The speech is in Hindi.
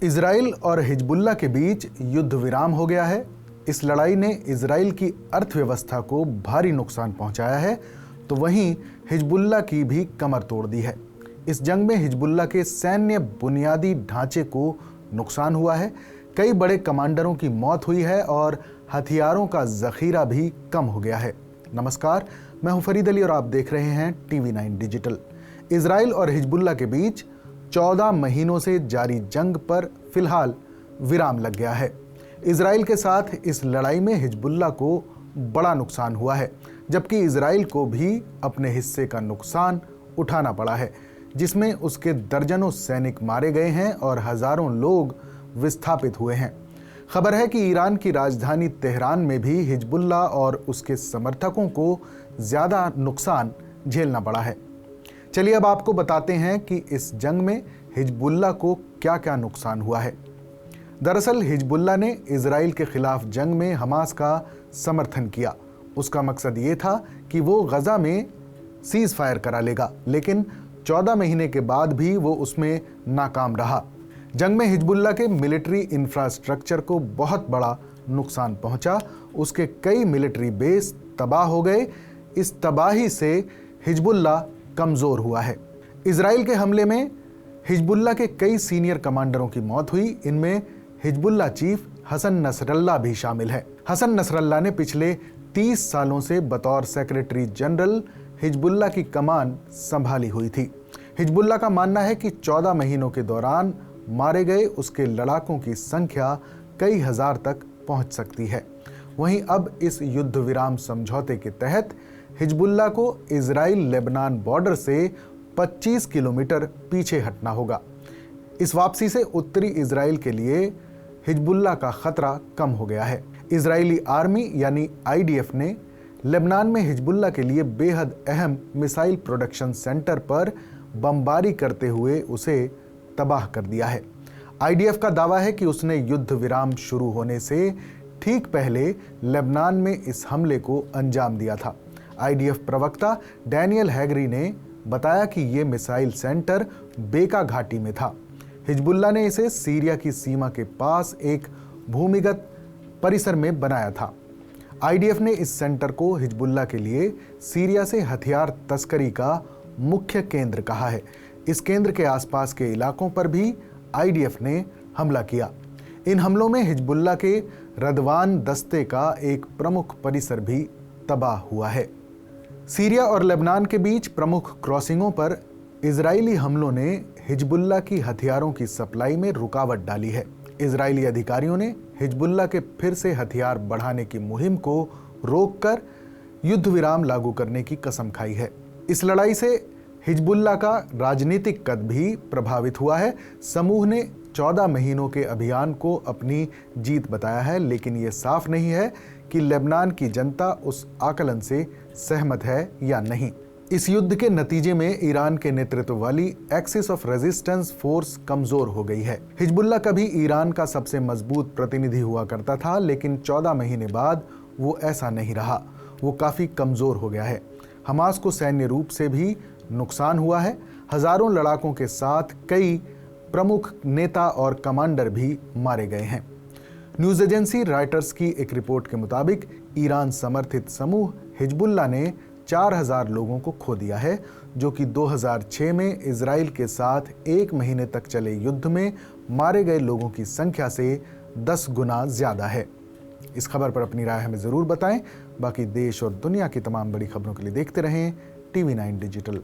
इजराइल और हिजबुल्लाह के बीच युद्ध विराम हो गया है। इस लड़ाई ने इजराइल की अर्थव्यवस्था को भारी नुकसान पहुंचाया है, तो वहीं हिजबुल्लाह की भी कमर तोड़ दी है। इस जंग में हिजबुल्लाह के सैन्य बुनियादी ढांचे को नुकसान हुआ है, कई बड़े कमांडरों की मौत हुई है और हथियारों का जखीरा भी कम हो गया है। नमस्कार, मैं हूं फरीद अली और आप देख रहे हैं TV9 डिजिटल। इजराइल और हिजबुल्लाह के बीच 14 महीनों से जारी जंग पर फिलहाल विराम लग गया है। इजराइल के साथ इस लड़ाई में हिजबुल्लाह को बड़ा नुकसान हुआ है, जबकि इजराइल को भी अपने हिस्से का नुकसान उठाना पड़ा है, जिसमें उसके दर्जनों सैनिक मारे गए हैं और हजारों लोग विस्थापित हुए हैं। खबर है कि ईरान की राजधानी तेहरान में भी हिजबुल्लाह और उसके समर्थकों को ज़्यादा नुकसान झेलना पड़ा है। चलिए अब आपको बताते हैं कि इस जंग में हिजबुल्लाह को क्या क्या नुकसान हुआ है। दरअसल हिजबुल्लाह ने इजराइल के खिलाफ जंग में हमास का समर्थन किया। उसका मकसद ये था कि वो गजा में सीज फायर करा लेगा, लेकिन 14 महीने के बाद भी वो उसमें नाकाम रहा। जंग में हिजबुल्लाह के मिलिट्री इंफ्रास्ट्रक्चर को बहुत बड़ा नुकसान पहुंचा। उसके कई मिलिट्री बेस तबाह हो गए। इस तबाही से हिजबुल्लाह कमज़ोर हुआ है। इजराइल के हमले में हिजबुल्लाह के कई सीनियर कमांडरों की मौत हुई। इनमें हिजबुल्लाह चीफ हसन नसरल्लाह भी शामिल है। हसन नसरल्लाह ने पिछले 30 सालों से बतौर सेक्रेटरी जनरल हिजबुल्लाह की कमान संभाली हुई थी। हिजबुल्लाह का मानना है कि 14 महीनों के दौरान मारे गए उसके लड़ाकों की संख्या कई हजार तक पहुंच सकती है। वहीं अब इस युद्ध विराम समझौते के तहत हिजबुल्लाह को इजराइल लेबनान बॉर्डर से 25 किलोमीटर पीछे हटना होगा। इस वापसी से उत्तरी इजराइल के लिए हिजबुल्लाह का खतरा कम हो गया है। इजरायली आर्मी यानी IDF ने लेबनान में हिजबुल्लाह के लिए बेहद अहम मिसाइल प्रोडक्शन सेंटर पर बमबारी करते हुए उसे तबाह कर दिया है। IDF का दावा है कि उसने युद्ध विराम शुरू होने से ठीक पहले लेबनान में इस हमले को अंजाम दिया था। IDF प्रवक्ता डैनियल हैगरी ने बताया कि ये मिसाइल सेंटर बेका घाटी में था। हिजबुल्लाह ने इसे सीरिया की सीमा के पास एक भूमिगत परिसर में बनाया था। IDF ने इस सेंटर को हिजबुल्लाह के लिए सीरिया से हथियार तस्करी का मुख्य केंद्र कहा है। इस केंद्र के आसपास के इलाकों पर भी IDF ने हमला किया। इन हमलों में हिजबुल्लाह के रदवान दस्ते का एक प्रमुख परिसर भी तबाह हुआ है। सीरिया और लेबनान के बीच प्रमुख क्रॉसिंगों पर इजरायली हमलों ने हिजबुल्लाह की हथियारों की सप्लाई में रुकावट डाली है। इजरायली अधिकारियों ने हिजबुल्लाह के फिर से हथियार बढ़ाने की मुहिम को रोककर युद्ध विराम लागू करने की कसम खाई है। इस लड़ाई से हिजबुल्लाह का राजनीतिक कद भी प्रभावित हुआ है। समूह ने 14 महीनों के अभियान को अपनी जीत बताया है, लेकिन ये साफ नहीं है कि लेबनान की जनता उस आकलन से सहमत है या नहीं। इस युद्ध के नतीजे में ईरान के नेतृत्व वाली एक्सिस ऑफ रेजिस्टेंस फोर्स कमजोर हो गई है। हिजबुल्लाह कभी ईरान का सबसे मजबूत प्रतिनिधि हुआ करता था, लेकिन 14 महीने बाद वो ऐसा नहीं रहा। वो काफी कमजोर हो गया है। हमास को सैन्य रूप से भी नुकसान हुआ है। हजारों लड़ाकों के साथ कई प्रमुख नेता और कमांडर भी मारे गए हैं। न्यूज़ एजेंसी रॉयटर्स की एक रिपोर्ट के मुताबिक ईरान समर्थित समूह हिजबुल्लाह ने 4000 लोगों को खो दिया है, जो कि 2006 में इजराइल के साथ 1 महीने तक चले युद्ध में मारे गए लोगों की संख्या से 10 गुना ज्यादा है। इस खबर पर अपनी राय हमें ज़रूर बताएं। बाकी देश और दुनिया की तमाम बड़ी खबरों के लिए देखते रहें TV9 डिजिटल।